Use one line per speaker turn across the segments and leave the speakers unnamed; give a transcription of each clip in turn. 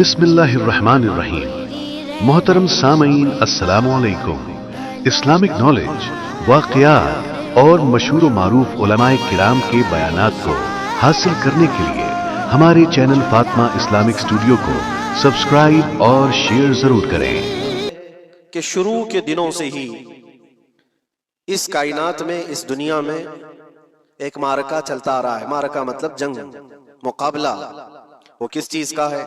بسم اللہ الرحمن الرحیم۔ محترم سامعین السلام علیکم۔ اسلامک نالج، واقعات اور مشہور و معروف علماء کرام کے بیانات کو حاصل کرنے کے لیے ہمارے چینل فاطمہ اسلامک اسٹوڈیو کو سبسکرائب اور شیئر ضرور کریں۔
کہ شروع کے دنوں سے ہی اس کائنات میں، اس دنیا میں ایک معرکہ چلتا آ رہا ہے۔ معرکہ مطلب جنگ، مقابلہ۔ وہ کس چیز کا ہے؟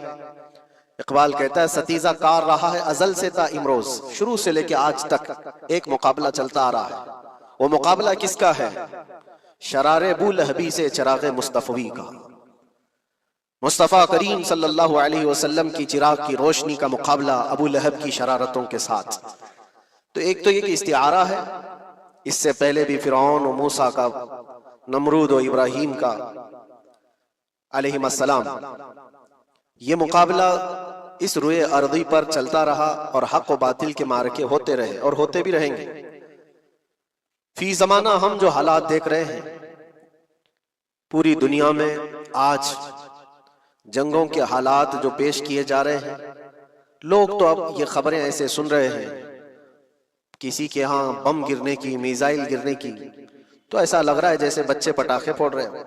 اقبال کہتا ہے ستیزہ کار رہا ہے ازل سے تا امروز، شروع سے لے کے آج تک ایک مقابلہ چلتا آ رہا ہے۔ وہ مقابلہ کس کا ہے؟ شرار بو لہبی سے چراغ مصطفی کا۔ مصطفیٰ کریم صلی اللہ علیہ وسلم کی چراغ کی روشنی کا مقابلہ ابو لہب کی شرارتوں کے ساتھ۔ تو ایک تو یہ کہ استعارہ ہے، اس سے پہلے بھی فرعون و موسیٰ کا، نمرود و ابراہیم کا علیہم السلام، یہ مقابلہ اس روئے ارضی پر چلتا رہا اور حق و باطل کے معرکے ہوتے رہے اور ہوتے بھی رہیں گے۔ فی زمانہ ہم جو حالات دیکھ رہے ہیں پوری دنیا میں، آج جنگوں کے حالات جو پیش کیے جا رہے ہیں، لوگ تو اب یہ خبریں ایسے سن رہے ہیں، کسی کے ہاں بم گرنے کی، میزائل گرنے کی، تو ایسا لگ رہا ہے جیسے بچے پٹاخے پھوڑ رہے ہیں۔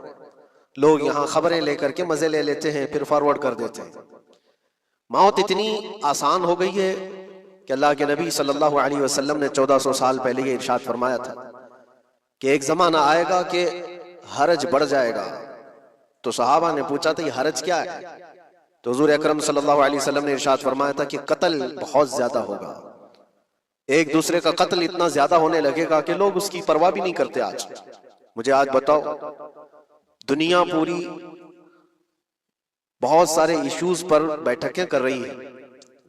لوگ یہاں خبریں لے کر کے مزے لے لیتے ہیں، پھر فارورڈ کر دیتے ہیں۔ موت اتنی آسان ہو گئی ہے کہ اللہ کے نبی صلی اللہ علیہ وسلم نے 1400 سال پہلے یہ ارشاد فرمایا تھا کہ ایک زمانہ آئے گا کہ حرج بڑھ جائے گا۔ تو صحابہ نے پوچھا تھا یہ حرج کیا ہے؟ تو حضور اکرم صلی اللہ علیہ وسلم نے ارشاد فرمایا تھا کہ قتل بہت زیادہ ہوگا، ایک دوسرے کا قتل اتنا زیادہ ہونے لگے گا کہ لوگ اس کی پرواہ بھی نہیں کرتے۔ آج مجھے آج بتاؤ، دنیا پوری بہت سارے ایشوز پر بیٹھکیں کر رہی ہے،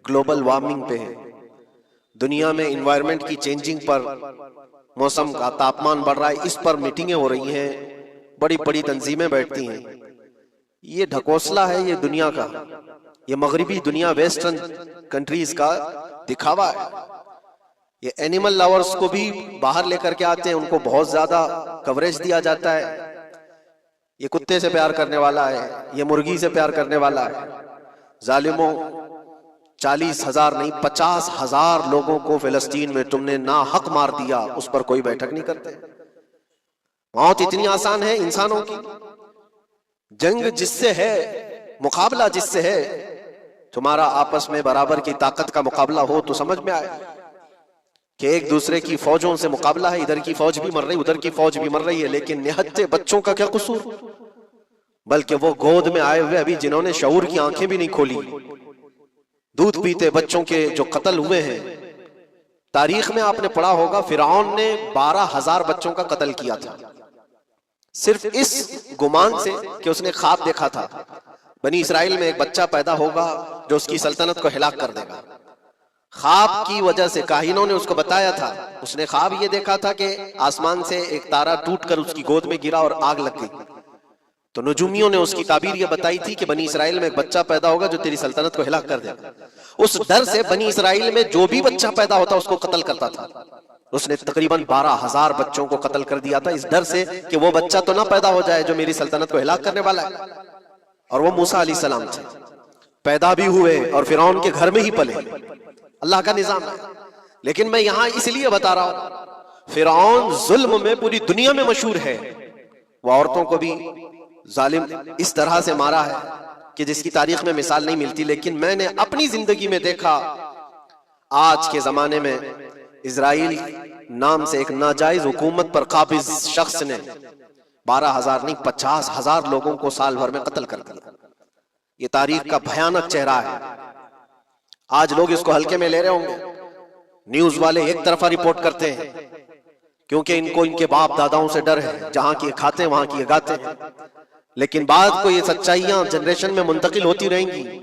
گلوبل وارمنگ پہ ہے، دنیا میں انوائرمنٹ کی چینجنگ پر، موسم کا تاپمان بڑھ رہا ہے، اس پر میٹنگیں ہو رہی ہیں، بڑی بڑی تنظیمیں بیٹھتی ہیں۔ یہ ڈھکوسلا ہے یہ دنیا کا، یہ مغربی دنیا، ویسٹرن کنٹریز کا دکھاوا ہے۔ یہ اینیمل لاورز کو بھی باہر لے کر کے آتے ہیں، ان کو بہت زیادہ کوریج دیا جاتا ہے، یہ کتے سے پیار کرنے والا ہے، یہ مرغی سے پیار کرنے والا ہے۔ ظالموں، 40,000 نہیں 50,000 لوگوں کو فلسطین میں تم نے ناحق مار دیا، اس پر کوئی بیٹھک نہیں کرتے۔ موت اتنی آسان ہے انسانوں کی۔ جنگ جس سے ہے، مقابلہ جس سے ہے، تمہارا آپس میں برابر کی طاقت کا مقابلہ ہو تو سمجھ میں آئے کہ ایک دوسرے کی فوجوں سے مقابلہ ہے، ادھر کی فوج بھی مر رہی، ادھر کی فوج بھی مر رہی ہے، لیکن نہتے بچوں کا کیا قصور؟ بلکہ وہ گود میں آئے ہوئے ابھی جنہوں نے شعور کی آنکھیں بھی نہیں کھولی، دودھ پیتے بچوں کے جو قتل ہوئے ہیں۔ تاریخ میں آپ نے پڑھا ہوگا فرعون نے 12,000 بچوں کا قتل کیا تھا، صرف اس گمان سے کہ اس نے خواب دیکھا تھا بنی اسرائیل میں ایک بچہ پیدا ہوگا جو اس کی سلطنت کو ہلاک کر دے گا۔ خواب کی وجہ سے کاہنوں نے اس کو بتایا تھا، اس نے خواب یہ دیکھا تھا کہ آسمان سے ایک تارا ٹوٹ کر اس کی گود میں گرا اور آگ لگ گئی۔ تو نجومیوں نے اس کی تعبیر یہ بتائی تھی کہ بنی اسرائیل میں ایک بچہ پیدا ہوگا جو تیری سلطنت کو ہلاک کر دے گا۔ اس ڈر سے بنی اسرائیل میں جو بھی بچہ پیدا ہوتا اس کو قتل کرتا تھا۔ اس نے تقریباً 12,000 بچوں کو قتل کر دیا تھا، اس ڈر سے کہ وہ بچہ تو نہ پیدا ہو جائے جو میری سلطنت کو ہلاک کرنے والا ہے۔ اور وہ موسیٰ علیہ السلام تھے، پیدا بھی ہوئے اور فرعون کے گھر میں ہی پلے۔ اللہ کا نظام ہے۔ لیکن میں یہاں اس لیے بتا رہا ہوں، فرعون ظلم میں پوری دنیا میں مشہور ہے، وہ عورتوں کو بھی ظالم اس طرح سے مارا ہے کہ جس کی تاریخ میں مثال نہیں ملتی۔ لیکن میں نے اپنی زندگی میں دیکھا، آج کے زمانے میں اسرائیل نام سے ایک ناجائز حکومت پر قابض شخص نے 12,000 نہیں 50,000 لوگوں کو سال بھر میں قتل کر دیا۔ یہ تاریخ کا بھیانک چہرہ ہے۔ آج لوگ اس کو ہلکے میں لے رہے ہوں گے، نیوز والے ایک طرفہ رپورٹ کرتے ہیں کیونکہ ان کو ان کے باپ داداؤں سے ڈر ہے، جہاں کی کھاتے ہیں وہاں کی گاتے ہیں۔ لیکن بعد کو یہ سچائیاں جنریشن میں منتقل ہوتی رہیں گی،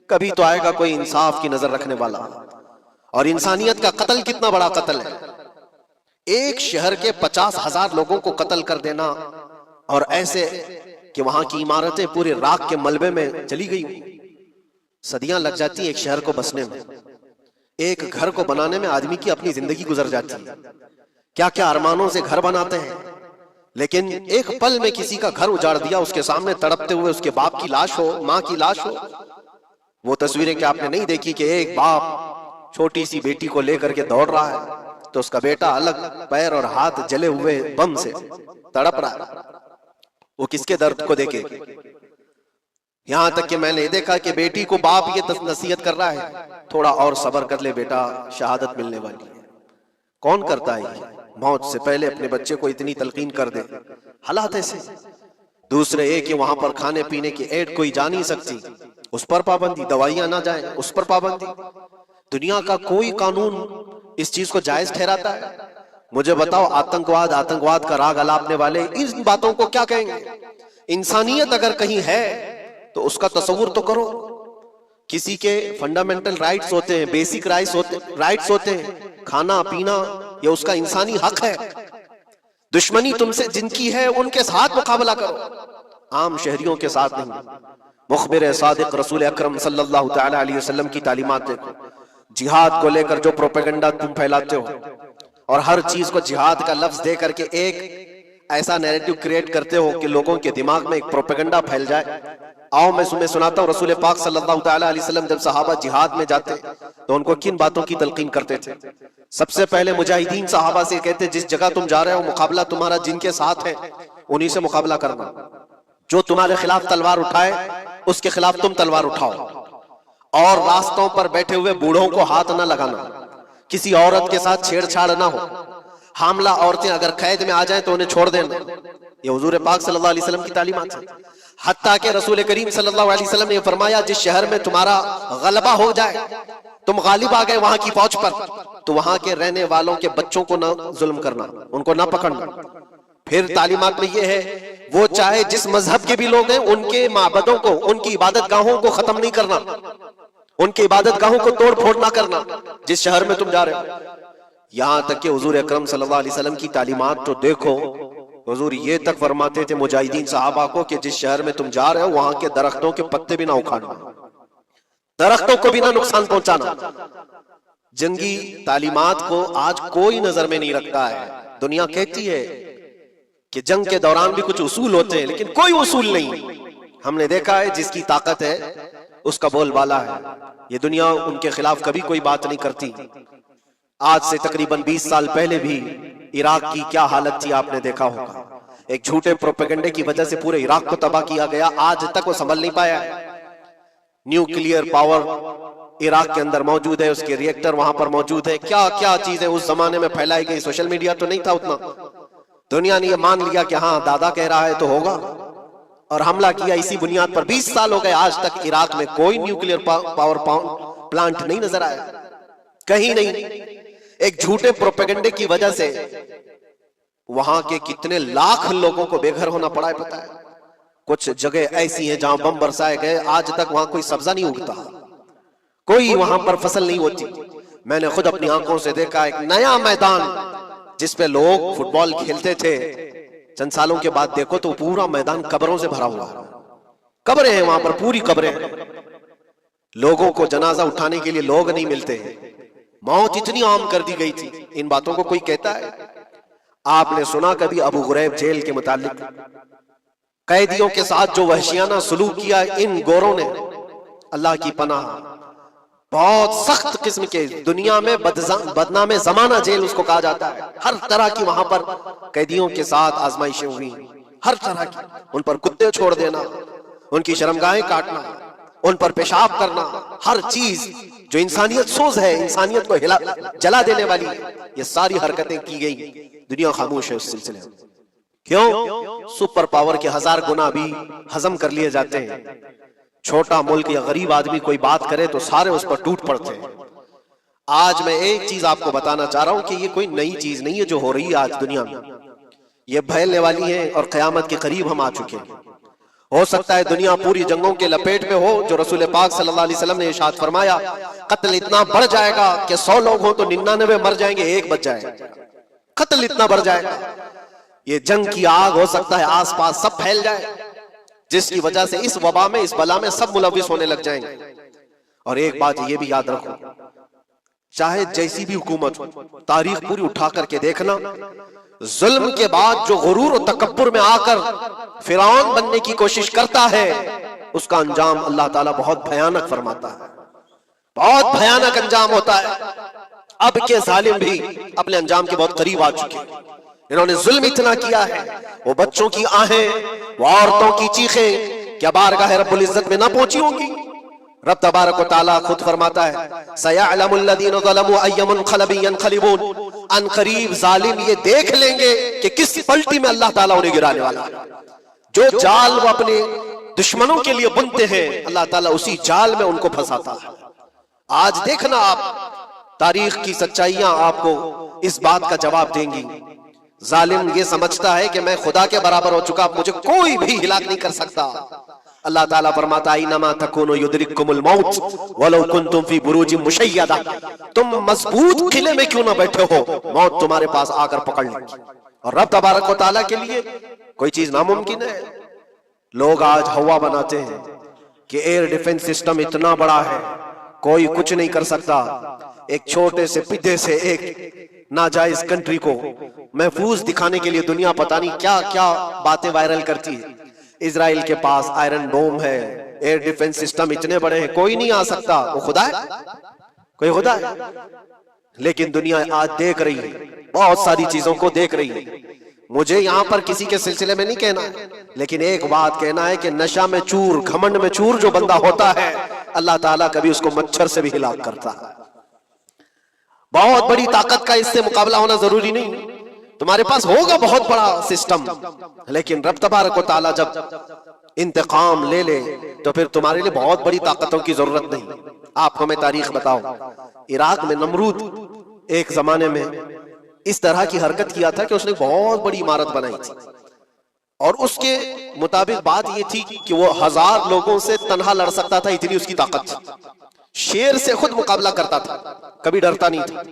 کبھی تو آئے گا کوئی انصاف کی نظر رکھنے والا۔ اور انسانیت کا قتل کتنا بڑا قتل ہے، ایک شہر کے 50,000 لوگوں کو قتل کر دینا، اور ایسے کہ وہاں کی عمارتیں پورے راکھ کے ملبے میں چلی گئی، صدیاں لگ جاتی ہیں ایک شہر کو بسنے میں، ایک گھر کو بنانے میں آدمی کی اپنی زندگی گزر جاتی ہے، کیا کیا ارمانوں سے گھر بناتے ہیں، لیکن ایک پل میں کسی کا گھر اجاڑ دیا، اس کے سامنے تڑپتے ہوئے اس کے باپ کی لاش ہو، ماں کی لاش ہو، وہ تصویریں کہ آپ نے نہیں دیکھی کہ ایک باپ چھوٹی سی بیٹی کو لے کر کے دوڑ رہا ہے تو اس کا بیٹا الگ پیر اور ہاتھ جلے ہوئے بم سے تڑپ رہا ہے، وہ کس کے درد کو دیکھے؟ یہاں تک کہ میں نے دیکھا کہ بیٹی کو باپ یہ نصیحت کر رہا ہے تھوڑا اور صبر کر لے بیٹا، شہادت ملنے والی ہے۔ کون کرتا ہے یہ؟ موت سے پہلے اپنے بچے کو اتنی تلقین کر دے، حالات ایسے۔ دوسرے ایک کہ وہاں پر کھانے پینے کی ایڈ کوئی جا نہیں سکتی، اس پر پابندی، دوائیاں نہ جائیں اس پر پابندی۔ دنیا کا کوئی قانون اس چیز کو جائز ٹھہراتا ہے؟ مجھے بتاؤ، آتنکواد کا راگ الاپنے والے ان باتوں کو کیا کہیں گے؟ انسانیت اگر کہیں ہے تو اس کا تصور تو کرو۔ کسی کے فنڈامنٹل رائٹس ہوتے ہیں، بیسک رائٹس ہوتے ہیں، کھانا پینا، یہ اس کا انسانی حق ہے۔ دشمنی تم سے جن کی ہے ان کے ساتھ مقابلہ کرو، عام شہریوں کے ساتھ نہیں۔ مخبر صادق رسول اکرم صلی اللہ تعالی علیہ وسلم کی تعلیمات دیکھو، جہاد کو لے کر جو پروپیگنڈا تم پھیلاتے ہو اور ہر چیز کو جہاد کا لفظ دے کر کے ایک ایسا نیریٹو کریٹ کرتے ہو کہ لوگوں کے دماغ میں ایک پروپیگنڈا پھیل جائے۔ آؤ میں تمہیں سناتا ہوں، رسول پاک صلی اللہ تعالی علیہ وسلم جب صحابہ جہاد میں جاتے تو ان کو کن باتوں کی تلقین کرتے تھے؟ سب سے پہلے مجاہدین صحابہ سے کہتے جس جگہ تم جا رہے ہو مقابلہ تمہارا جن کے ساتھ ہے انہی سے مقابلہ کرنا، جو تمہارے خلاف تلوار اٹھائے اس کے خلاف تم تلوار اٹھاؤ، اور راستوں پر بیٹھے ہوئے بوڑھوں کو ہاتھ نہ لگانا، کسی عورت کے ساتھ چھیڑ چھاڑ نہ ہو، حاملہ عورتیں اگر قید میں آ جائیں تو انہیں چھوڑ دینا۔ یہ حضور پاک صلی اللہ علیہ وسلم کی تعلیمات ہیں۔ حتیٰ کہ رسول کریم صلی اللہ علیہ وسلم نے فرمایا جس شہر میں تمہارا غلبہ ہو جائے، تم غالب آ گئے وہاں کی فوج پر، تو وہاں کے رہنے والوں کے بچوں کو نہ ظلم کرنا، ان کو نہ پکڑنا۔ پھر تعلیمات میں یہ ہے وہ چاہے جس مذہب کے بھی لوگ ہیں ان کے معبدوں کو، ان کی عبادت گاہوں کو ختم نہیں کرنا، ان کی عبادت گاہوں کو توڑ پھوڑ نہ کرنا جس شہر میں تم جا رہے ہو۔ یہاں تک کہ حضور اکرم صلی اللہ علیہ وسلم کی تعلیمات تو دیکھو، حضور یہ تک فرماتے تھے مجاہدین صحابہ کو کہ جس شہر میں تم جا رہے ہو وہاں کے درختوں کے پتے بھی نہ اکھاڑنا، درختوں کو بھی نہ نقصان پہنچانا۔ جنگی تعلیمات کو آج کوئی نظر میں نہیں رکھتا ہے۔ دنیا کہتی ہے کہ جنگ کے دوران بھی کچھ اصول ہوتے ہیں، لیکن کوئی اصول نہیں۔ ہم نے دیکھا ہے جس کی طاقت ہے اس کا بول بالا ہے، یہ دنیا ان کے خلاف کبھی کوئی بات نہیں کرتی۔ آج سے تقریباً 20 سال پہلے بھی عراق کی کیا حالت تھی آپ نے دیکھا ہوگا، ایک جھوٹے پروپیگنڈے کی وجہ سے پورے عراق کو تباہ کیا گیا، آج تک وہ سنبھل نہیں پایا ہے۔ نیوکلیئر پاور عراق کے اندر موجود ہے، اس کے ری ایکٹر وہاں پر موجود ہے، کیا کیا چیزیں اس زمانے میں پھیلائی گئی، سوشل میڈیا تو نہیں تھا اتنا، دنیا نے یہ مان لیا کہ ہاں دادا کہہ رہا ہے تو ہوگا، اور حملہ کیا اسی بنیاد پر۔ 20 سال ہو گئے آج تک عراق میں کوئی نیوکلیئر پاور پلانٹ نہیں نظر آیا، کہیں نہیں۔ ایک جھوٹے پروپیگنڈے کی وجہ سے وہاں کے کتنے لاکھ لوگوں کو بے گھر ہونا پڑا ہے پتہ ہے۔ کچھ جگہ ایسی ہیں جہاں بم برسائے گئے، آج تک وہاں کوئی سبزہ نہیں اگتا، کوئی وہاں پر فصل نہیں ہوتی۔ میں نے خود اپنی آنکھوں سے دیکھا ایک نیا میدان جس پہ لوگ فٹ بال کھیلتے تھے، چند سالوں کے بعد دیکھو تو پورا میدان قبروں سے بھرا ہوا، قبریں ہیں وہاں پر، پوری قبریں ہیں، لوگوں کو جنازہ اٹھانے کے لیے لوگ نہیں ملتے ہیں، موت اتنی عام کر دی گئی تھی۔ ان باتوں کو کوئی کہتا ہے؟ آپ نے سنا کبھی ابو غریب جیل کے متعلق؟ قیدیوں کے ساتھ جو وحشیانہ سلوک کیا ان گوروں نے، اللہ کی پناہ، بہت سخت قسم کے، دنیا میں بدنام زمانہ جیل اس کو کہا جاتا ہے۔ ہر طرح کی وہاں پر قیدیوں کے ساتھ آزمائشیں ہوئی، ہر طرح کی، ان پر کتے چھوڑ دینا، ان کی شرمگاہیں کاٹنا، ان پر پیشاب کرنا، ہر چیز جو انسانیت سوز ہے، انسانیت کو جلا دینے والی، یہ ساری حرکتیں کی گئی۔ دنیا خاموش ہے اس سلسلے میں، کیوں؟ سپر پاور کے 1000 گنا بھی ہضم کر لیے جاتے ہیں۔ چھوٹا ملک یا غریب آدمی کوئی بات کرے تو سارے اس پر ٹوٹ پڑتے ہیں۔ آج میں ایک چیز آپ کو بتانا چاہ رہا ہوں کہ یہ کوئی نئی چیز نہیں ہے جو ہو رہی ہے آج دنیا میں، یہ پھیلنے والی ہے اور قیامت کے قریب ہم آ چکے ہیں۔ ہو سکتا ہے دنیا پوری جنگوں کے لپیٹ میں ہو، جو رسول پاک صلی اللہ علیہ وسلم نے ارشاد فرمایا قتل اتنا بڑھ جائے گا کہ 100 لوگ ہوں تو 99 مر جائیں گے، ایک بچ جائے گا، قتل اتنا بڑھ جائے گا۔ یہ جنگ کی آگ ہو سکتا ہے آس پاس سب پھیل جائے، جس کی وجہ سے اس وبا میں، اس بلا میں سب ملوث ہونے لگ جائیں گے۔ اور ایک بات یہ بھی یاد رکھو، چاہے جیسی بھی حکومت ہو، تاریخ پوری اٹھا کر کے دیکھنا، ظلم کے بعد جو غرور و تکبر میں آ کر فرعون بننے کی کوشش کرتا ہے، اس کا انجام اللہ تعالیٰ بہت بھیانک فرماتا ہے، بہت بھیانک انجام ہوتا ہے۔ اب کے ظالم بھی اپنے انجام کے بہت قریب آ چکے ہیں، انہوں نے ظلم اتنا کیا ہے، وہ بچوں کی آہیں، وہ عورتوں کی چیخیں کیا بارگاہ رب العزت میں نہ پہنچی ہوں گی؟ رب تبارک و تعالیٰ خود فرماتا ہے سَيَعْلَمُ الَّذِينَ ظَلَمُوا أَيَّ مُنْقَلَبٍ يَنْقَلِبُونَ، ان قریب ظالم یہ دیکھ لیں گے کہ کس پلٹی میں اللہ تعالیٰ انہیں گرانے والا ہے۔ جو جال وہ اپنے دشمنوں کے لیے بنتے ہیں اللہ تعالیٰ اسی جال میں ان کو پھنساتا ہے۔ آج دیکھنا آپ تاریخ کی سچائیاں آپ کو اس بات کا جواب دیں گی۔ ظالم یہ سمجھتا ہے کہ میں خدا کے برابر ہو چکا، مجھے کوئی بھی ہلاک نہیں کر سکتا۔ اللہ تعالیٰ فرماتا ہے اینما تکونوا یدرککم الموت ولو کنتم فی بروج مشیدہ، تم مضبوط قلعے میں کیوں نہ بیٹھے ہو، موت تمہارے پاس آ کر پکڑ لے گی۔ اور رب تبارک و تعالیٰ کے لیے کوئی چیز ناممکن ہے۔ لوگ آج ہوا بناتے ہیں کہ ایئر ڈیفنس سسٹم اتنا بڑا ہے کوئی کچھ نہیں کر سکتا، ایک چھوٹے سے پدے سے ایک ناجائز کنٹری کو محفوظ دکھانے کے لیے دنیا پتہ نہیں کیا کیا باتیں وائرل کرتی ہے۔ اسرائیل کے پاس آئرن ڈوم ہے، ایئر ڈیفنس سسٹم اتنے بڑے ہیں، کوئی نہیں آ سکتا۔ وہ خدا ہے؟ کوئی خدا ہے؟ لیکن دنیا آج دیکھ رہی ہے، بہت ساری چیزوں کو دیکھ رہی ہے۔ مجھے یہاں پر کسی کے سلسلے میں نہیں کہنا ہے، لیکن ایک بات کہنا ہے کہ نشہ میں چور، گھمنڈ میں چور جو بندہ ہوتا ہے اللہ تعالیٰ کبھی اس کو مچھر سے بھی ہلاک کرتا ہے۔ بہت بڑی طاقت کا اس سے مقابلہ ہونا ضروری نہیں، تمہارے پاس ہوگا بہت بڑا سسٹم، لیکن رب تبارک و تعالیٰ جب انتقام لے لے تو پھر تمہارے لیے بہت بڑی طاقتوں کی ضرورت نہیں۔ آپ ہمیں تاریخ بتاؤ، عراق میں نمرود ایک زمانے میں اس طرح کی حرکت کیا تھا کہ اس نے بہت بڑی عمارت بنائی تھی، اور اس کے مطابق بات یہ تھی کہ وہ 1000 لوگوں سے تنہا لڑ سکتا تھا، اتنی اس کی طاقت تھی۔ شیر سے خود مقابلہ کرتا تھا، کبھی ڈرتا نہیں تھا۔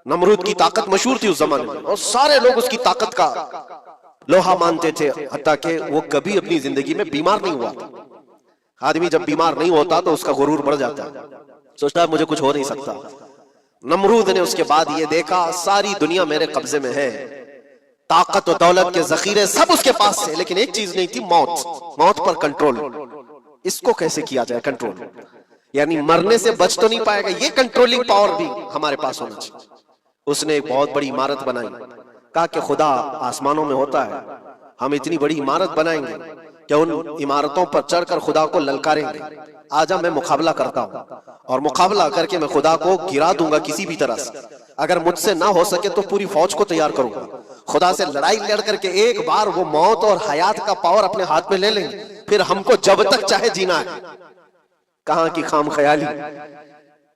نمرود کی طاقت مشہور تھی اس زمانے میں، اور سارے لوگ اس کی طاقت کا لوہا مانتے تھے، حتیٰ کہ وہ کبھی اپنی زندگی میں بیمار نہیں ہوا تھا۔ آدمی جب بیمار نہیں ہوتا تو اس کا غرور بڑھ جاتا ہے، سوچتا ہے مجھے کچھ ہو نہیں سکتا۔ نمرود نے اس کے بعد یہ دیکھا ساری دنیا میرے قبضے میں ہے، طاقت و دولت کے ذخیرے سب اس کے پاس سے، لیکن ایک چیز نہیں تھی، موت پر کنٹرول۔ اس کو کیسے کیا جائے کنٹرول؟ یعنی مرنے سے بچ تو نہیں پائے گا، یہ کنٹرولنگ پاور بھی ہمارے پاس ہونا چاہیے۔ اس نے ایک بہت بڑی عمارت بنائی، کہا کہ خدا آسمانوں میں ہوتا ہے، ہم اتنی بڑی عمارت بنائیں گے کہ ان عمارتوں پر چڑھ کر خدا کو للکاریں گے۔ آجا میں مقابلہ کرتا ہوں، اور مقابلہ کر کے میں خدا کو گرا دوں گا کسی بھی طرح سے۔ اگر مجھ سے نہ ہو سکے تو پوری فوج کو تیار کروں گا، خدا سے لڑائی لڑ کر کے ایک بار وہ موت اور حیات کا پاور اپنے ہاتھ میں لے لیں گے، پھر ہم کو جب تک چاہے جینا ہے۔ کہاں کی خام خیالی،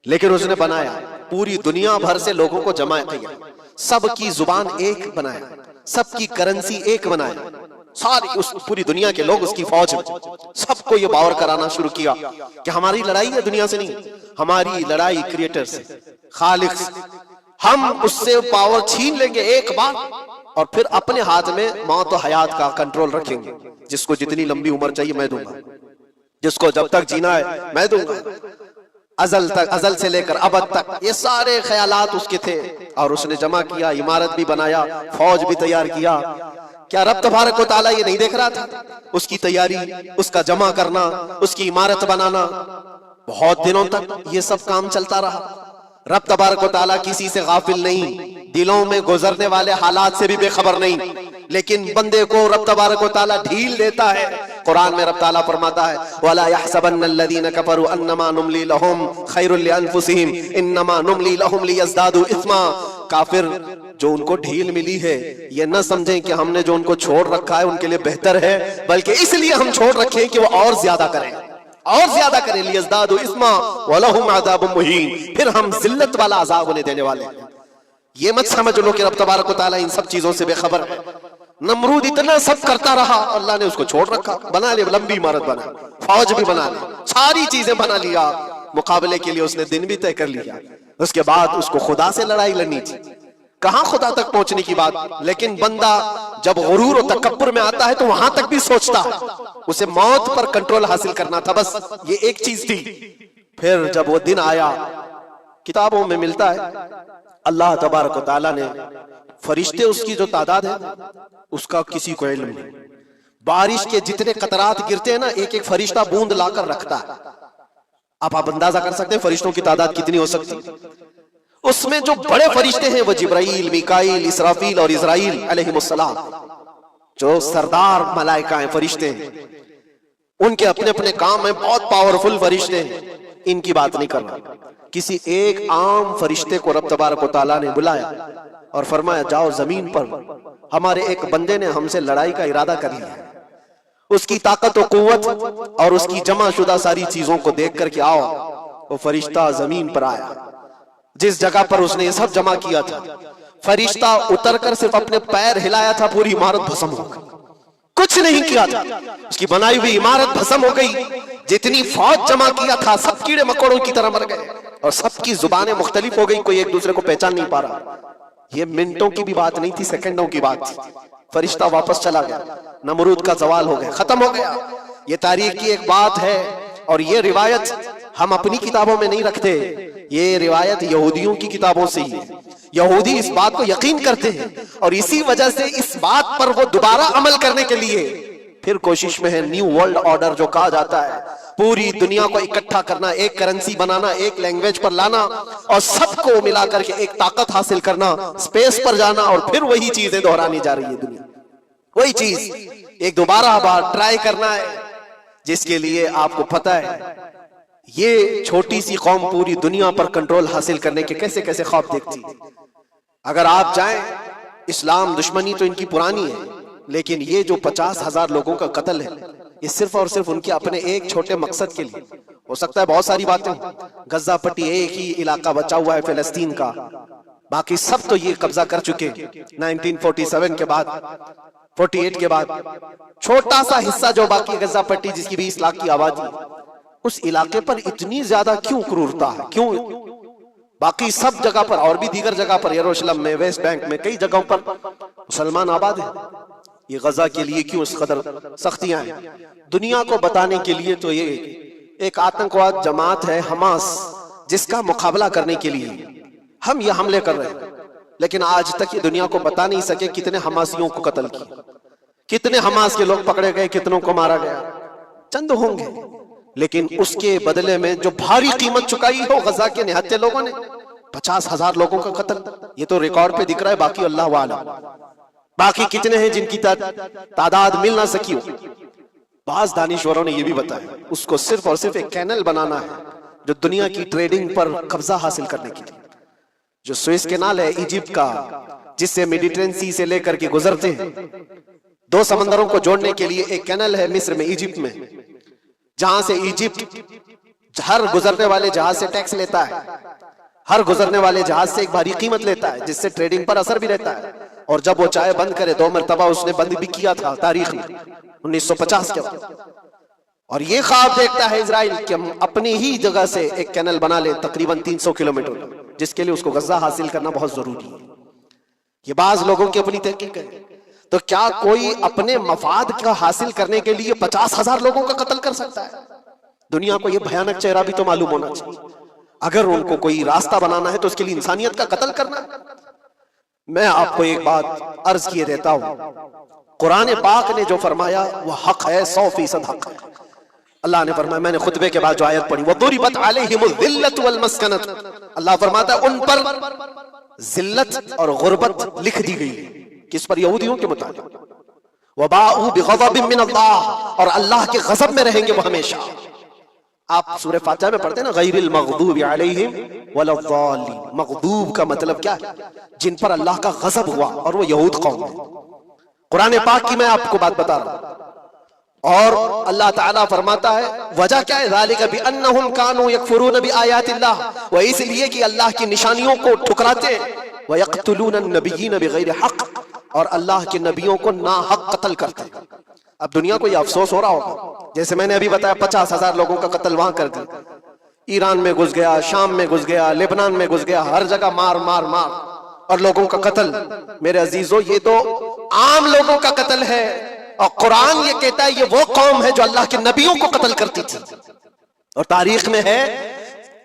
لیکن اس نے بنایا، پوری دنیا بھر سے لوگوں کو جمع کیا، سب کی زبان ایک بنایا، سب کی کرنسی ایک بنایا، ساری اس پوری دنیا کے لوگ اس کی فوج میں، سب کو یہ باور کرانا شروع کیا کہ ہماری لڑائی ہے دنیا سے نہیں، ہماری لڑائی کریٹر سے، خالق سے۔ ہم اس سے پاور چھین لیں گے ایک بار، اور پھر اپنے ہاتھ میں موت و حیات کا کنٹرول رکھیں گے۔ جس کو جتنی لمبی عمر چاہیے میں دوں گا، جس کو جب تک جینا ہے میں دوں گا، ازل سے لے کر ابد تک۔ یہ سارے خیالات اس کے تھے، اور اس نے جمع کیا، عمارت بھی بنایا، فوج بھی تیار کیا۔ کیا رب تبارک و تعالیٰ یہ نہیں دیکھ رہا تھا؟ اس کی تیاری، اس کا جمع کرنا، اس کی عمارت بنانا، بہت دنوں تک یہ سب کام چلتا رہا۔ رب تبارک و تعالیٰ کسی سے غافل نہیں، دلوں میں گزرنے والے حالات سے بھی بے خبر نہیں، لیکن بندے کو رب تبارک و تعالیٰ ڈھیل دیتا ہے۔ قرآن میں رب تعالیٰ فرماتا ہے وَلَا يَحْسَبَنَّ الَّذِينَ كَفَرُوا أَنَّمَا نُمْلِي لَهُمْ خَيْرٌ لِأَنفُسِهِمْ إِنَّمَا نُمْلِي لَهُمْ لِيَزْدَادُوا إِثْمًا۔ کافر جو ان کو ڈھیل ملی ہے یہ نہ سمجھیں کہ ہم نے جو ان کو چھوڑ رکھا ہے ان کے لیے بہتر ہے، بلکہ اس لیے ہم چھوڑ رکھے ہیں کہ وہ اور زیادہ کریں، اور زیادہ کریں، لِيَزْدَادُوا إِثْمًا وَلَهُمْ عَذَابٌ مُّهِينٌ، پھر ہم ذلت والا عذاب انہیں دینے والے ہیں۔ یہ مت سمجھ لو کہ رب تبارک و تعالیٰ ان سب چیزوں سے بے خبر ہے۔ نمرود اتنا سب کرتا رہا، اللہ نے اس کو چھوڑ رکھا، بنا لیا، لمبی عمارت بنا، فوج بھی بنا لی، ساری چیزیں بنا لیا، مقابلے کے لیے اس نے دن بھی طے کر لیا۔ اس کے بعد اس کو خدا سے لڑائی لڑنی تھی، کہاں خدا تک پہنچنے کی بات، لیکن بندہ جب غرور و تکبر میں آتا ہے تو وہاں تک بھی سوچتا ہے، اسے موت پر کنٹرول حاصل کرنا تھا، بس یہ ایک چیز تھی۔ پھر جب وہ دن آیا، کتابوں میں ملتا ہے اللہ تبارک و تعالیٰ نے فرشتے اس کی جو تعداد ہے اس کا کسی کو علم نہیں، بارش کے جتنے قطرات گرتے ہیں نا، ایک ایک فرشتہ بوند لا کر رکھتا ہے. آپ اندازہ کر سکتے ہیں فرشتوں کی تعداد کتنی ہو سکتی. اس میں جو بڑے فرشتے ہیں وہ جبرائیل، میکائیل، اسرافیل اور اسرائیل علیہم السلام، جو سردار ملائکہ ہیں، فرشتے ہیں. ان کے اپنے اپنے کام ہیں، بہت پاورفل فرشتے ہیں. ان کی بات نہیں کر رہا. کسی ایک عام فرشتے کو رب تبارک و تعالیٰ نے بلایا اور فرمایا جاؤ زمین پر، ہمارے ایک بندے نے ہم سے لڑائی کا ارادہ کر لیا ہے. اس کی طاقت و قوت اور اس کی جمع شدہ ساری چیزوں کو دیکھ کر کے آؤ. وہ فرشتہ زمین پر آیا. جس جگہ پر اس نے یہ سب جمع کیا تھا، فرشتہ اتر کر صرف اپنے پیر ہلایا تھا، پوری عمارت بھسم ہو گئی. کچھ نہیں کیا تھا، اس کی بنائی ہوئی عمارت بھسم ہو گئی. جتنی فوج جمع کیا تھا سب کیڑے مکوڑوں کی طرح مر گئے، اور سب کی زبانیں مختلف ہو گئی، کوئی ایک دوسرے کو پہچان نہیں پا رہا. یہ منٹوں کی بھی بات نہیں تھی، سیکنڈوں کی بات تھی. فرشتہ واپس چلا گیا. نمرود کا زوال ہو گیا، ختم ہو گیا. یہ تاریخ کی ایک بات ہے، اور یہ روایت ہم اپنی کتابوں میں نہیں رکھتے، یہ روایت یہودیوں کی کتابوں سے ہی ہے. یہودی اس بات کو یقین کرتے ہیں، اور اسی وجہ سے اس بات پر وہ دوبارہ عمل کرنے کے لیے پھر کوشش میں ہے. نیو ورلڈ آرڈر جو کہا جاتا ہے، پوری دنیا کو اکٹھا کرنا، ایک کرنسی بنانا، ایک لینگویج پر لانا، اور سب کو ملا کر کے ایک طاقت حاصل کرنا، سپیس پر جانا، اور پھر وہی چیزیں دہرانی جا رہی ہے دنیا. وہی چیز ایک دوبارہ بار ٹرائی کرنا ہے، جس کے لیے آپ کو پتہ ہے یہ چھوٹی سی قوم پوری دنیا پر کنٹرول حاصل کرنے کے کیسے کیسے خواب دیکھتی ہے. اگر آپ جائیں، اسلام دشمنی تو ان کی پرانی ہے، لیکن یہ جو 50,000 لوگوں کا قتل ہے، یہ صرف اور صرف ان کے اپنے ایک چھوٹے مقصد کے لیے. ہو سکتا ہے بہت ساری باتیں ہوں، غزہ پٹی ایک ہی علاقہ بچا ہوا ہے فلسطین کا، باقی سب تو یہ قبضہ کر چکے. 1947 کے بعد، 48 کے بعد چھوٹا سا حصہ جو باقی غزہ پٹی جس کی 20 لاکھ کی آبادی، اس علاقے پر اتنی زیادہ کیوں کرورتا ہے؟ کیوں؟ باقی سب جگہ پر اور بھی دیگر جگہ پر، یروشلم میں، ویسٹ بینک میں، کئی جگہوں پر مسلمان آباد ہیں. یہ غزہ کے لیے کیوں اس قدر سختیاں ہیں؟ دنیا کو بتانے کے لیے تو یہ ایک آتنکواد جماعت ہے حماس، جس کا مقابلہ کرنے کے لیے ہم یہ حملے کر رہے ہیں. لیکن آج تک یہ دنیا کو بتا نہیں سکے کتنے حماسیوں کو قتل کیا، کتنے حماس کے لوگ پکڑے گئے، کتنوں کو مارا گیا. چند ہوں گے، لیکن اس کے بدلے میں جو بھاری قیمت چکائی ہو غزہ کے نہتے لوگوں نے، 50,000 لوگوں کا قتل، یہ تو ریکارڈ پہ دکھ رہا ہے. باقی اللہ عالم، باقی کتنے ہیں جن کی تعداد مل نہ سکی ہو. بعض دانشوروں نے یہ بھی بتایا اس کو صرف اور صرف ایک کینل بنانا ہے جو دنیا کی ٹریڈنگ پر قبضہ حاصل کرنے کے لیے. جو سوئس کینال ہے ایجپٹ کا، جس سے میڈیٹرینین سی سے لے کر کے گزرتے ہیں، 2 سمندروں کو جوڑنے کے لیے ایک کینل ہے مصر میں، ایجپٹ میں، جہاں سے ایجپٹ ہر گزرنے والے جہاز سے ٹیکس لیتا ہے، ہر گزرنے والے جہاز سے ایک بھاری قیمت لیتا ہے، جس سے ٹریڈنگ پر اثر بھی رہتا ہے. اور جب وہ چاہے بند کرے، 2 مرتبہ اس نے بند بھی کیا تھا تاریخ میں 1950 کے وقت. اور یہ خواب دیکھتا ہے اسرائیل کہ ہم اپنی ہی جگہ سے ایک کینل بنا لے تقریباً 300 کلومیٹر، جس کے لیے اس کو غزہ حاصل کرنا بہت ضروری ہے. یہ بعض لوگوں کی اپنی تحقیق ہے. تو کیا کوئی اپنے مفاد کا حاصل کرنے کے لیے 50,000 لوگوں کا قتل کر سکتا ہے؟ دنیا کو یہ بھیانک چہرہ بھی تو معلوم ہونا چاہیے. اگر ان کو کوئی راستہ بنانا ہے تو اس کے لیے انسانیت کا قتل کرنا ہے. میں آپ کو ایک بات عرض کیے دیتا ہوں، قرآن پاک نے جو فرمایا وہ حق ہے، 100% حق ہے. اللہ نے فرمایا، میں نے خطبے کے بعد جو آیت پڑھی، وَضُرِبَتْ عَلَيْهِمُ الذِّلَّةُ وَالْمَسْكَنَةُ، اللہ فرماتا ہے ان پر ذلت اور غربت لکھ دی گئی. کس پر؟ یہودیوں کے مطابق. وَبَاءُوا بِغَضَبٍ مِّنَ اللَّهِ، اور اللہ کے غضب میں رہیں گے وہ ہمیشہ. آپ سورہ فاتحہ میں پڑھتے ہیں نا، غیر المغضوب علیہم ولا الضالین. مغضوب کا مطلب کیا ہے؟ جن پر اللہ کا غضب ہوا، اور وہ یہود قوم ہے. قرآن پاک کی میں آپ کو بات بتا رہا ہوں. اور اللہ تعالیٰ فرماتا ہے وجہ کیا ہے؟ ذالک بانہم کانوا یکفرون بآیات اللہ، وہ اس لیے کہ اللہ کی نشانیوں کو ٹھکراتے ہیں. ویقتلون النبیین بغیر حق، اور اللہ کے نبیوں کو ناحق قتل کرتے ہیں. اب دنیا کو یہ افسوس ہو رہا ہوگا، جیسے میں نے ابھی بتایا 50,000 لوگوں کا قتل وہاں کر دیا. ایران میں گھس گیا، شام میں گھس گیا، لبنان میں گھس گیا، ہر جگہ مار مار مار اور لوگوں کا قتل. میرے عزیزو، یہ تو عام لوگوں کا قتل ہے، اور قرآن یہ کہتا ہے یہ وہ قوم ہے جو اللہ کے نبیوں کو قتل کرتی تھی. اور تاریخ میں ہے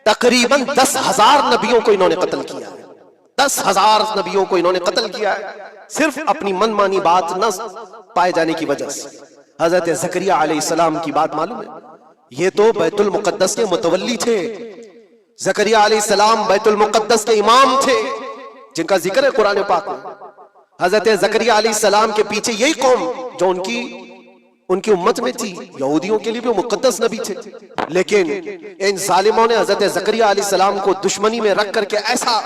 تقریباً 10,000 نبیوں کو انہوں نے قتل کیا ہے. 10,000 نبیوں کو انہوں نے قتل کیا ہے، صرف اپنی من مانی بات نہ پائے جانے کی وجہ سے. حضرت زکریا علیہ السلام کی بات معلوم ہے؟ یہ تو بیت المقدس کے متولی تھے، زکریا علیہ السلام بیت المقدس کے امام تھے جن کا ذکر ہے قرآن پاک میں۔ حضرت زکریا علیہ السلام کے پیچھے یہی قوم جو ان کی امت میں تھی، یہودیوں کے لیے بھی وہ مقدس نبی تھے، لیکن ان ظالموں نے حضرت زکریا علیہ السلام کو دشمنی میں رکھ کر کے ایسا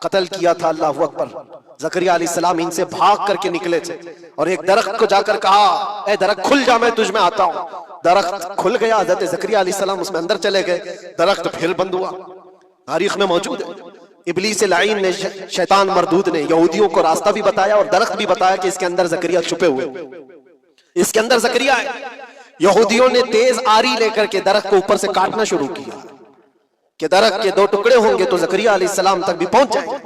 قتل کیا تھا، اللہ اکبر۔ زکریا علیہ السلام ان سے بھاگ کر کے نکلے تھے اور ایک درخت کو جا کر کہا، اے درخت کھل جا، میں تجھ میں آتا ہوں۔ درخت کھل گیا، حضرت زکریا علیہ السلام اس میں اندر چلے گئے، درخت پھر بند ہوا۔ تاریخ میں موجود ہے، ابلیس لعین نے، شیطان مردود نے یہودیوں کو راستہ بھی بتایا اور درخت بھی بتایا کہ اس کے اندر زکریا چھپے ہوئے، اس کے اندر زکریا ہے۔ یہودیوں نے تیز آری لے کر کے درخت کو اوپر سے کاٹنا شروع کیا کہ درخت کے دو ٹکڑے ہوں گے تو زکریا علیہ السلام تک بھی پہنچ جائیں گے۔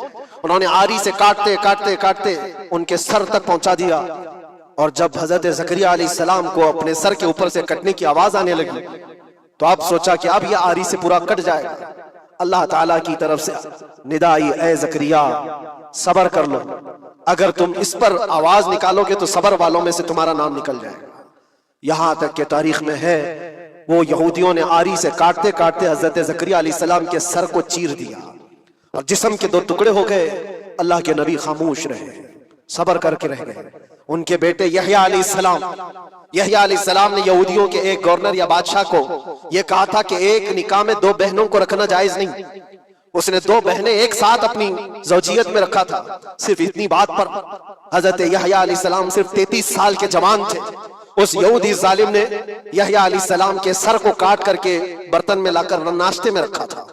انہوں نے آری سے کاٹتے کاٹتے کاٹتے ان کے سر تک پہنچا دیا، اور جب حضرت زکریا علیہ السلام کو اپنے سر کے اوپر سے کٹنے کی آواز آنے لگی تو اب سوچا کہ اب یہ آری سے پورا کٹ جائے گا۔ اللہ تعالیٰ کی طرف سے ندا آئی، اے زکریا صبر کر لو، اگر تم اس پر آواز نکالو گے تو صبر والوں میں سے تمہارا نام نکل جائے گا۔ یہاں تک کہ تاریخ میں ہے وہ یہودیوں نے آری سے کاٹتے کاٹتے حضرت زکریا علیہ السلام کے سر کو چیر دیا اور جسم کے دو ٹکڑے ہو گئے۔ اللہ کے نبی خاموش رہے، صبر کر کے رہ گئے۔ ان کے بیٹے یحییٰ علیہ السلام نے یہودیوں کے ایک گورنر یا بادشاہ کو یہ کہا تھا کہ ایک نکاح میں دو بہنوں کو رکھنا جائز نہیں۔ اس نے دو بہنیں ایک ساتھ اپنی زوجیت میں رکھا تھا۔ صرف اتنی بات پر حضرت یحییٰ علیہ السلام صرف 33 سال کے جوان تھے، اس یہودی ظالم نے یحییٰ علیہ السلام کے سر کو کاٹ کر کے برتن میں لا کر ناشتے میں رکھا تھا۔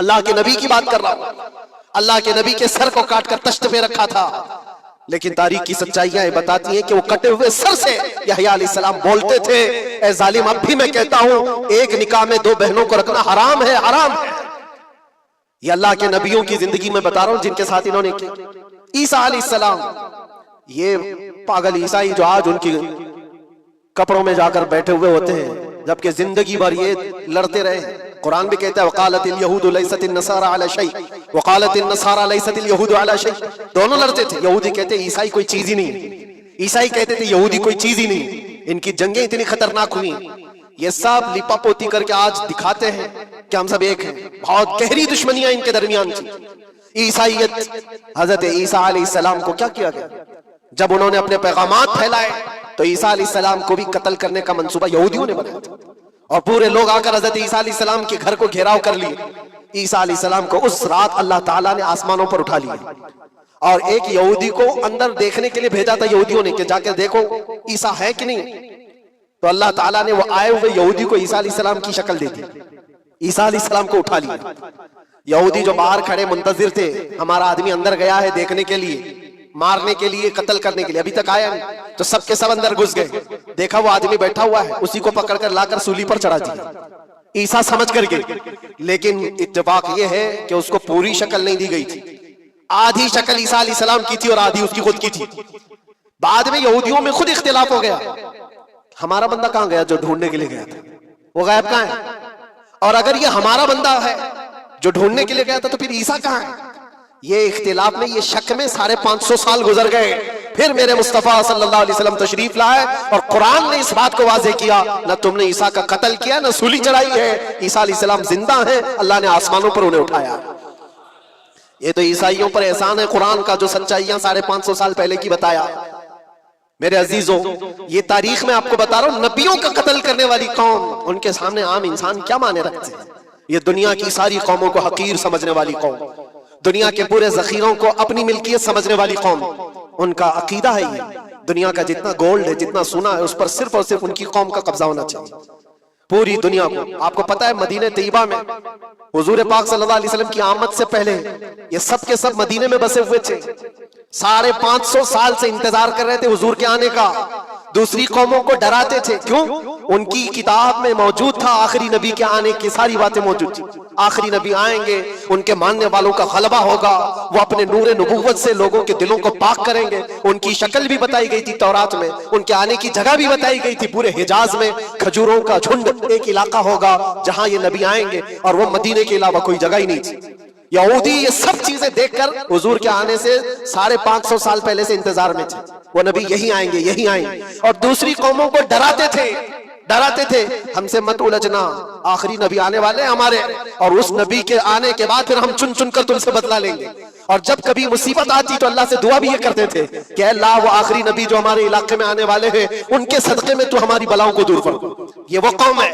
اللہ کے نبی کی بات کر رہا ہوں، اللہ کے نبی کے سر کو کاٹ کر تشت میں رکھا تھا۔ لیکن تاریخ کی سچائیاں بتاتی ہیں کہ وہ کٹے ہوئے سر سے یحییٰ علیہ السلام بولتے تھے، اے ظالم اب بھی میں کہتا ہوں ایک نکاح میں دو بہنوں کو رکھنا حرام ہے، حرام ہے۔ یہ اللہ کے نبیوں کی زندگی میں بتا رہا ہوں جن کے ساتھ انہوں نے کی۔ عیسیٰ علیہ السلام، یہ پاگل عیسائی جو آج ان کی کپڑوں میں جا کر بیٹھے ہوئے ہوتے ہیں جبکہ زندگی بھر یہ لڑتے رہے۔ قرآن بھی کہتا ہے وقالت اليہود لیست النصارى علی شیء وقالت النصارى لیست اليہود علی شیء، دونوں لڑتے تھے۔ یہودی کہتے ہیں عیسائی کوئی چیز ہی نہیں، عیسائی کہتے تھے یہودی کوئی چیز ہی نہیں۔ ان کی جنگیں اتنی خطرناک ہوئی، یہ سب لپا پوتی کر کے آج دکھاتے ہیں کہ ہم سب ایک ہیں۔ بہت گہری دشمنیاں ان کے درمیان تھی۔ عیسائیت، حضرت عیسیٰ علیہ السلام کو کیا کیا گیا؟ جب انہوں نے اپنے پیغامات پھیلائے تو عیسیٰ علیہ السلام کو بھی قتل کرنے کا منصوبہ یہودیوں نے بنایا تھا، اور پورے لوگ آ کر حضرت عیسیٰ علیہ السلام کے گھر کو گھیراؤ کر لیے۔ عیسیٰ علیہ السلام کو اس رات اللہ تعالیٰ نے آسمانوں پر اٹھا لیا اور ایک یہودی کو اندر دیکھنے کے لیے بھیجا تھا یہودیوں نے کہ جا کے دیکھو عیسیٰ ہے کہ نہیں۔ تو اللہ تعالیٰ نے وہ آئے ہوئے یہودی کو عیسیٰ علیہ السلام کی شکل دے دی، عیسیٰ علیہ السلام کو اٹھا لیا۔ یہودی جو باہر کھڑے منتظر تھے، ہمارا آدمی اندر گیا ہے دیکھنے کے لیے، مارنے کے لیے، قتل کرنے کے لیے، ابھی تک آیا نہیں، تو سب کے سب اندر گھس گئے۔ دیکھا وہ آدمی بیٹھا ہوا ہے، اسی کو پکڑ کر لا کر سولی پر چڑھا دیا، عیسیٰ سمجھ کر گئے۔ لیکن اتفاق یہ ہے کہ اس کو پوری شکل نہیں دی گئی تھی، آدھی شکل عیسیٰ علیہ السلام کی تھی اور آدھی اس کی خود کی تھی۔ بعد میں یہودیوں میں خود اختلاف ہو گیا، ہمارا بندہ کہاں گیا جو ڈھونڈنے کے لیے گیا تھا، وہ غائب کہاں ہے؟ اور اگر یہ ہمارا بندہ ہے جو ڈھونڈنے کے لیے گیا تھا تو پھر عیسیٰ کہاں ہے؟ یہ اختلاف میں، یہ شک میں 550 سال گزر گئے۔ پھر میرے مصطفیٰ صلی اللہ علیہ وسلم تشریف لائے اور قرآن نے اس بات کو واضح کیا، نہ تم نے عیسیٰ کا قتل کیا نہ سولی چڑھائی ہے، عیسیٰ علیہ السلام زندہ ہیں، اللہ نے آسمانوں پر انہیں اٹھایا۔ یہ تو عیسائیوں پر احسان ہے قرآن کا جو سچائیاں 550 سال پہلے کی بتایا۔ میرے عزیزوں، یہ تاریخ میں آپ کو بتا رہا ہوں، نبیوں کا قتل کرنے والی قوم، ان کے سامنے عام انسان کیا مانے رکھتے ہیں؟ یہ دنیا کی ساری قوموں کو حقیر سمجھنے والی قوم، دنیا کے پورے ذخیروں کو اپنی ملکیت سمجھنے والی قوم، ان کا عقیدہ ہے یہ دنیا کا جتنا گولڈ ہے، جتنا سونا ہے، اس پر صرف اور صرف ان کی قوم کا قبضہ ہونا چاہیے۔ پوری دنیا کو، آپ کو پتا ہے مدینہ طیبہ میں حضور پاک صلی اللہ علیہ وسلم کی آمد سے پہلے یہ سب کے سب مدینے میں بسے ہوئے تھے، 550 سال سے انتظار کر رہے تھے حضور کے آنے کا، دوسری قوموں کو ڈراتے تھے، کیوں؟ ان کی کتاب میں موجود تھا آخری نبی کے آنے کی ساری باتیں موجود تھی، آخری نبی آئیں گے، ان کے ماننے والوں کا غلبہ ہوگا، وہ اپنے نور نبوت سے لوگوں کے دلوں کو پاک کریں گے۔ ان کی شکل بھی بتائی گئی تھی تورات میں، ان کے آنے کی جگہ بھی بتائی گئی تھی، پورے حجاز میں کھجوروں کا جھنڈ ایک علاقہ ہوگا جہاں یہ نبی آئیں گے، اور وہ مدینے کے علاوہ کوئی جگہ ہی نہیں تھی۔ یہودی یہ سب چیزیں دیکھ کر حضور کے آنے سے 550 سال پہلے سے انتظار میں تھے۔ وہ نبی یہی آئیں گے یہی آئیں گے، اور دوسری قوموں کو ڈراتے تھے ہم سے مت الجھنا، آخری نبی آنے والے ہیں ہمارے، اور اس نبی کے آنے کے بعد پھر ہم چن چن کر تم سے بدلہ لیں گے۔ اور جب کبھی مصیبت آتی تو اللہ سے دعا بھی یہ کرتے تھے کہ اللہ وہ آخری نبی جو ہمارے علاقے میں آنے والے ہیں ان کے صدقے میں تو ہماری بلاؤں کو دور کر دو۔ یہ وہ قوم ہے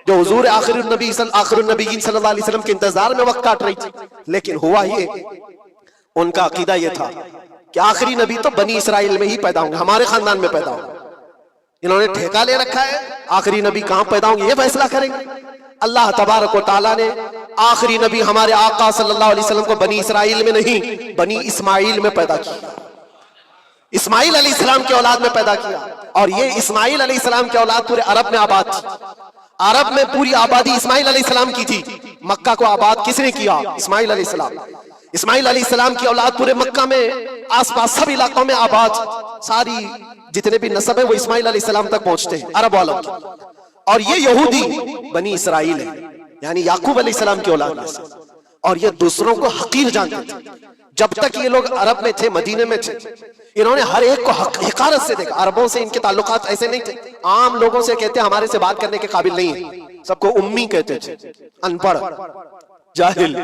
جو حضور آخر النبیین صلی اللہ علیہ وسلم کے انتظار میں وقت کاٹ رہی تھی، لیکن ہوا یہ، ان کا عقیدہ یہ تھا کہ آخری نبی تو بنی اسرائیل میں ہی پیدا ہوں گے، ہمارے خاندان میں پیدا ہوں گے۔ انہوں نے ٹھیکہ لے رکھا ہے آخری نبی کہاں پیدا ہوں گے یہ فیصلہ کریں گے۔ اللہ تبارک و تعالیٰ نے آخری نبی ہمارے آقا صلی اللہ علیہ وسلم کو بنی اسرائیل میں نہیں بنی اسماعیل میں پیدا کیا، اسماعیل علیہ السلام کے اولاد میں پیدا کیا، اور یہ اسماعیل علیہ السلام کے اولاد پورے عرب میں آباد تھی۔ عرب میں پوری آبادی اسماعیل علیہ السلام کی تھی۔ مکہ کو آباد کس نے کیا؟ اسماعیل علیہ السلام۔ اسماعیل علیہ السلام کی اولاد پورے مکہ میں آس پاس سب علاقوں میں آباد، ساری جتنے بھی نسب ہیں وہ اسماعیل علیہ السلام تک پہنچتے ہیں عرب والوں کی۔ اور یہ یہودی بنی اسرائیل ہے، یعنی یعقوب علیہ السلام کی اولاد میں سے، اور یہ دوسروں کو حقیر جانتے تھے۔ جب تک یہ لوگ عرب میں تھے، مدینے میں تھے، انہوں نے ہر ایک کو حقارت سے دیکھا۔ عربوں سے ان کے تعلقات ایسے نہیں تھے، عام لوگوں سے کہتے ہمارے سے بات کرنے کے قابل نہیں ہیں، سب کو امی کہتے تھے، ان پڑھ، جاہل،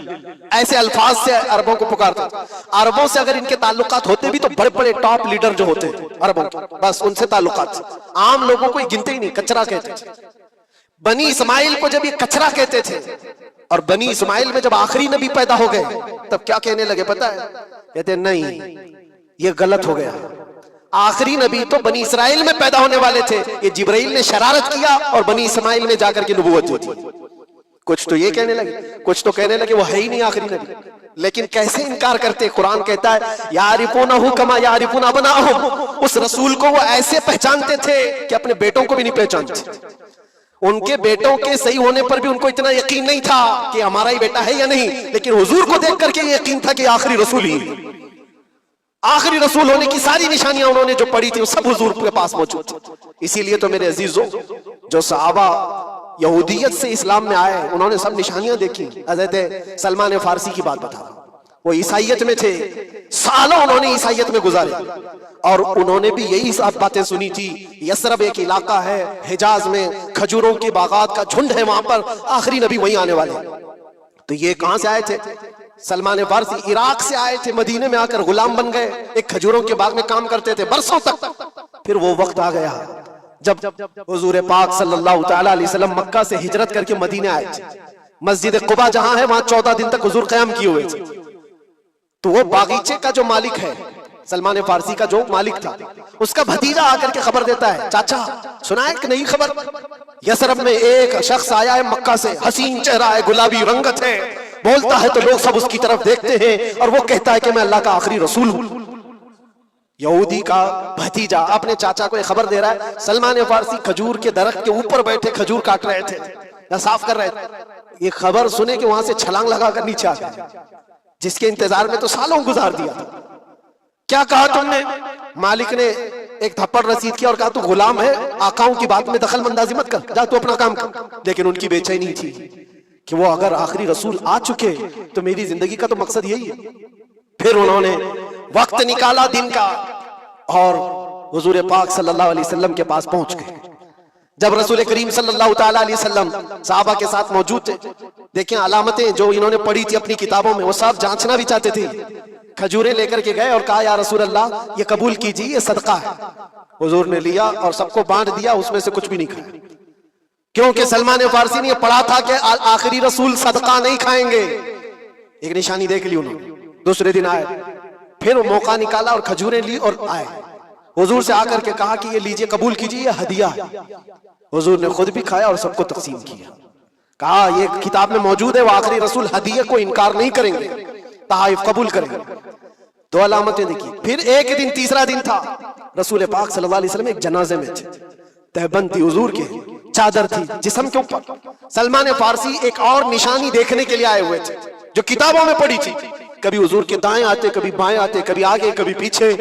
ایسے الفاظ سے عربوں کو پکارتے تھے۔ عربوں سے اگر ان کے تعلقات ہوتے بھی تو بڑے بڑے ٹاپ لیڈر جو ہوتے عربوں کے، بس ان سے تعلقات تھے، عام لوگوں کو گنتے ہی نہیں، کچرا کہتے تھے۔ بنی اسماعیل کو جب یہ کچرا کہتے تھے، اور بنی اسماعیل میں جب آخری نبی پیدا ہو گئے تب کیا کہنے لگے پتہ ہے؟ کہتے نہیں یہ غلط ہو گیا، آخری نبی تو بنی اسرائیل میں پیدا ہونے والے تھے، یہ جبرائیل نے شرارت کیا اور بنی اسماعیل میں جا کر کے نبوت دی تھی۔ کچھ تو یہ کہنے لگے، کچھ تو کہنے لگے وہ ہے ہی نہیں آخری نبی۔ لیکن کیسے انکار کرتے؟ قرآن کہتا ہے یعرفونہ کما یعرفون ابناءہم، اس رسول کو وہ ایسے پہچانتے تھے کہ اپنے بیٹوں کو بھی نہیں پہچانتے۔ ان کے بیٹوں کے صحیح ہونے پر بھی ان کو اتنا یقین نہیں تھا کہ ہمارا ہی بیٹا ہے یا نہیں، لیکن حضور کو دیکھ کر کے یہ یقین تھا کہ آخری رسول ہی، آخری رسول ہونے کی ساری نشانیاں انہوں نے جو پڑھی تھی وہ سب حضور کے پاس موجود تھی۔ اسی لیے تو میرے عزیزوں، جو صحابہ یہودیت سے اسلام میں آئے انہوں نے سب نشانیاں دیکھی۔ حضرت سلمان فارسی کی بات بتا، وہ عیسائیت میں تھے، سالوں انہوں نے عیسائیت میں گزارے، اور انہوں نے بھی یہی سب باتیں سنی تھی۔ یثرب ایک علاقہ ہے حجاز میں، کھجوروں کے باغات کا جھنڈ ہے، وہاں پر آخری نبی وہیں آنے والے ہیں۔ تو یہ کہاں سے آئے تھے؟ سلمان فارسی عراق سے آئے تھے، مدینے میں آ کر غلام بن گئے، ایک کھجوروں کے باغ میں کام کرتے تھے برسوں تک۔ پھر وہ وقت آ گیا جب حضور پاک صلی اللہ تعالی علیہ وسلم مکہ سے ہجرت کر کے مدینے آئے تھے۔ مسجد قباء جہاں ہے وہاں 14 دن تک حضور قیام کیے ہوئے تھے۔ تو وہ باغیچے کا جو مالک ہے، سلمان فارسی کا جو مالک تھا، اس کا بھتیجا آ کر کے خبر دیتا ہے، چاچا سنا ہے ایک نئی خبر، یثرب میں ایک شخص آیا ہے مکہ سے، حسین چہرہ ہے، گلابی رنگت ہے، بولتا ہے تو لوگ سب اس کی طرف دیکھتے ہیں، اور وہ کہتا ہے کہ میں اللہ کا آخری رسول ہوں۔ یہودی کا بھتیجا اپنے چاچا کو یہ خبر دے رہا ہے۔ سلمان فارسی کھجور کے درخت کے اوپر بیٹھے کھجور کاٹ رہے تھے یا صاف کر رہے تھے، یہ خبر سنے کہ وہاں سے چھلانگ لگا کر نیچے آ گئے، جس کے انتظار میں تو سالوں گزار دیا تھا۔ کیا کہا تم نے؟ مالک نے ایک تھپڑ رسید کیا اور کہا تو غلام ہے، آقاؤں کی بات میں دخل اندازی مت کر، جا تو اپنا کام کر۔ لیکن ان کی بے چینی تھی کہ وہ اگر آخری رسول آ چکے تو میری زندگی کا تو مقصد یہی ہے۔ پھر انہوں نے وقت نکالا دن کا اور حضور پاک صلی اللہ علیہ وسلم کے پاس پہنچ گئے۔ جب رسول کریم صلی اللہ تعالی علیہ وسلم صحابہ کے ساتھ موجود تھے، دیکھیں علامتیں جو انہوں نے پڑھی تھی اپنی کتابوں میں، وہ سب جانچنا بھی چاہتے تھے۔ کھجوریں لے کر کے گئے اور کہا یا رسول اللہ یہ قبول کیجیے، یہ صدقہ ہے۔ حضور نے لیا اور سب کو بانٹ دیا، اس میں سے کچھ بھی نہیں کھایا، کیونکہ سلمان فارسی نے یہ پڑھا تھا کہ آخری رسول صدقہ نہیں کھائیں گے۔ ایک نشانی دیکھ لی انہوں نے۔ دوسرے دن آئے، پھر وہ موقع نکالا اور کھجوریں لی اور آئے، حضور سے آ کر کے کہا کہ یہ لیجئے، قبول کیجیے، یہ ہدیہ ہے۔ حضور نے خود بھی کھایا اور سب کو تقسیم کیا، کہا یہ کتاب میں موجود ہے، وہ آخری رسول ہدیہ کو انکار نہیں کریں گے، تحائف قبول کریں گے۔ دو علامتیں دیکھی۔ پھر ایک دن، تیسرا دن تھا، رسول پاک صلی اللہ علیہ وسلم ایک جنازے میں تھے، تہبند تھی حضور کے، چادر تھی جسم کے اوپر۔ سلمان فارسی ایک اور نشانی دیکھنے کے لیے آئے ہوئے تھے جو کتابوں میں پڑھی تھی، کبھی حضور کے دائیں آتے، کبھی بائیں آتے، کبھی آگے کبھی پیچھے،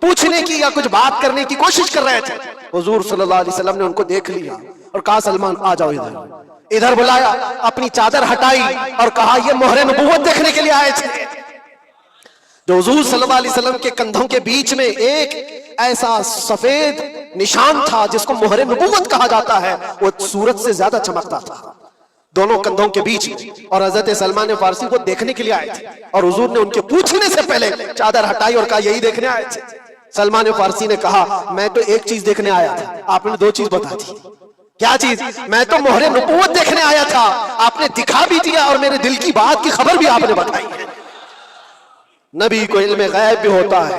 پوچھنے کی یا کچھ بات کرنے کی کوشش کر رہے تھے۔ حضور صلی اللہ علیہ وسلم نے ان کو دیکھ لیا اور کہا سلمان آ جاؤ ادھر۔ ادھر بلایا، اپنی چادر ہٹائی اور کہا یہ مہر نبوت دیکھنے کے لیے آئے تھے۔ تو حضور صلی اللہ علیہ وسلم کے کندھوں کے بیچ میں ایک ایسا سفید نشان تھا جس کو مہر نبوت کہا جاتا ہے، وہ سورج سے زیادہ چمکتا تھا دونوں کندھوں کے بیچ میں. اور حضرت سلمان فارسی کو دیکھنے کے لیے آئے تھے، اور حضور نے ان کے پوچھنے سے پہلے چادر ہٹائی اور کہا یہی دیکھنے آئے تھے. سلمان فارسی نے کہا میں تو ایک چیز دیکھنے آیا تھا، آپ نے دو چیز بتا دی. کیا چیز؟ میں تو مہر نبوت دیکھنے آیا تھا، آپ نے دکھا بھی دیا اور میرے دل کی بات کی خبر بھی آپ نے بتائی ہے. نبی کو علم غیب بھی ہوتا ہے.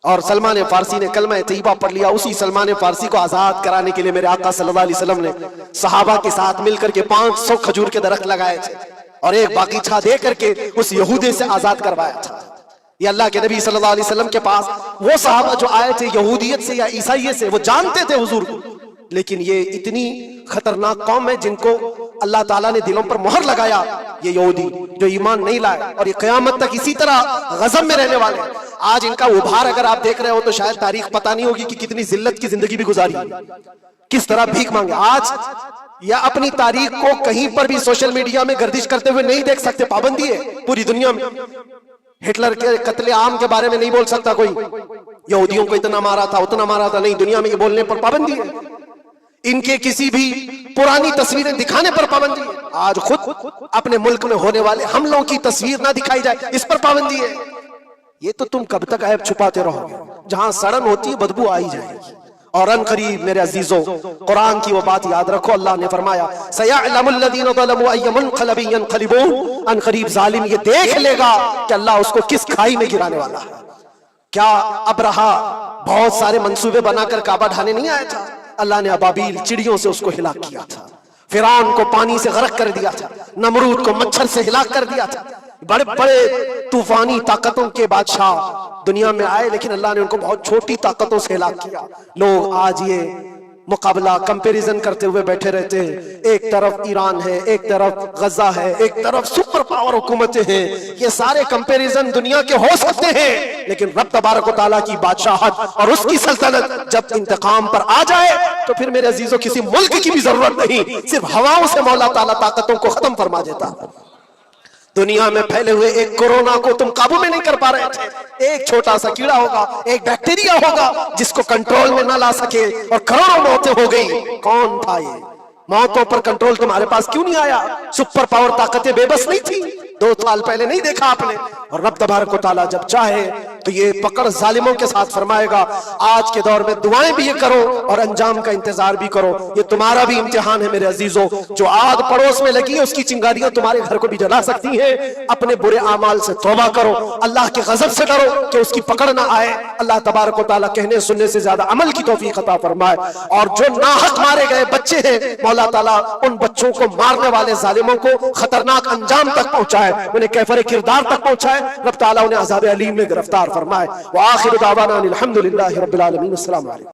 اور سلمان فارسی نے کلمہ طیبہ پڑھ لیا. اسی سلمان فارسی کو آزاد کرانے کے لیے میرے آقا صلی اللہ علیہ وسلم نے صحابہ کے ساتھ مل کر کے 500 کھجور کے درخت لگائے تھے اور ایک باغیچہ دے کر کے اس یہودی سے آزاد کروایا تھا. یہ اللہ کے نبی صلی اللہ علیہ وسلم کے پاس وہ صحابہ جو آئے تھے یہودیت سے یا عیسائیت سے، وہ جانتے تھے حضور کو، لیکن یہ اتنی خطرناک قوم ہے جن کو اللہ تعالیٰ نے دلوں پر مہر لگایا. یہ یہودی جو ایمان نہیں لائے اور یہ قیامت تک اسی طرح غضب میں رہنے والے. آج ان کا ابھار اگر آپ دیکھ رہے ہو تو شاید تاریخ پتہ نہیں ہوگی کہ کتنی ذلت کی زندگی بھی گزاری، کس طرح بھیک مانگے. آج یا اپنی تاریخ کو کہیں پر بھی سوشل میڈیا میں گردش کرتے ہوئے نہیں دیکھ سکتے، پابندی ہے پوری دنیا میں. ہٹلر کے قتل عام کے بارے میں نہیں بول سکتا کوئی، یہودیوں کو اتنا مارا تھا اتنا مارا تھا، نہیں، دنیا میں یہ بولنے پر پابندی ہے. ان کے کسی بھی پرانی تصویریں دکھانے پر پابندی ہے. آج خود اپنے ملک میں ہونے والے حملوں کی تصویر نہ دکھائی جائے، اس پر پابندی ہے. یہ تو تم کب تک عیب چھپاتے رہو گے؟ جہاں سڑن ہوتی ہے بدبو آئی جائے گی. اور ان قریب میرے عزیزوں قرآن کی وہ بات یاد رکھو، اللہ نے فرمایا سَيَعْلَمُ الَّذِينَ ظَلَمُوا أَيَّ مُنْقَلَبٍ يَنْقَلِبُونَ. ان قریب ظالم یہ دیکھ لے گا کہ اللہ اس کو کس کھائی میں گرانے والا ہے. کیا ابرہا بہت سارے منصوبے بنا کر کعبہ ڈھانے نہیں آیا تھا؟ اللہ نے ابابیل چڑیوں سے اس کو ہلاک کیا تھا، فرعون کو پانی سے غرق کر دیا تھا، نمرود کو مچھر سے ہلاک کر دیا تھا. بڑے بڑے طوفانی طاقتوں کے بادشاہ دنیا میں آئے، لیکن اللہ نے ان کو بہت چھوٹی طاقتوں سے ہلاک کیا. لوگ آج یہ مقابلہ کمپیریزن کرتے ہوئے بیٹھے رہتے ہیں. ایک طرف ایران ہے، ایک طرف غزہ ہے، ایک طرف سپر پاور حکومتیں ہیں. یہ سارے کمپیریزن دنیا کے ہو سکتے ہیں، لیکن رب تبارک و تعالیٰ کی بادشاہت اور اس کی سلطنت جب انتقام پر آ جائے تو پھر میرے عزیزوں کسی ملک کی بھی ضرورت نہیں، صرف ہواؤں سے مولا تعالیٰ طاقتوں کو ختم فرما دیتا. دنیا میں پھیلے ہوئے ایک کورونا کو تم قابو میں نہیں کر پا رہے تھے. ایک چھوٹا سا کیڑا ہوگا، ایک بیکٹیریا ہوگا جس کو کنٹرول میں نہ لا سکے اور کروڑوں موتیں ہو گئی. کون تھا یہ؟ موتوں پر کنٹرول تمہارے پاس کیوں نہیں آیا؟ سپر پاور طاقتیں بے بس نہیں تھی 2 سال پہلے؟ نہیں دیکھا آپ نے؟ اور رب تبارک و تعالیٰ جب چاہے تو یہ پکڑ ظالموں کے ساتھ فرمائے گا. آج کے دور میں دعائیں بھی یہ کرو اور انجام کا انتظار بھی کرو. یہ تمہارا بھی امتحان ہے میرے عزیزوں. جو آگ پڑوس میں لگی ہے اس کی چنگاریاں تمہارے گھر کو بھی جلا سکتی ہیں. اپنے برے اعمال سے توبہ کرو، اللہ کے غضب سے ڈرو کہ اس کی پکڑ نہ آئے. اللہ تبارک و تعالیٰ کہنے سننے سے زیادہ عمل کی توفیق عطا فرمائے. اور جو ناحق مارے گئے بچے ہیں، مولا تعالیٰ ان بچوں کو مارنے والے ظالموں کو خطرناک انجام تک پہنچائے، انہیں کیفر کردار تک پہنچائے. رب تعالیٰ انہیں عذاب علیم میں گرفتار فرمائے. وآخر دعوانا الحمدللہ رب العالمین. السلام علیکم.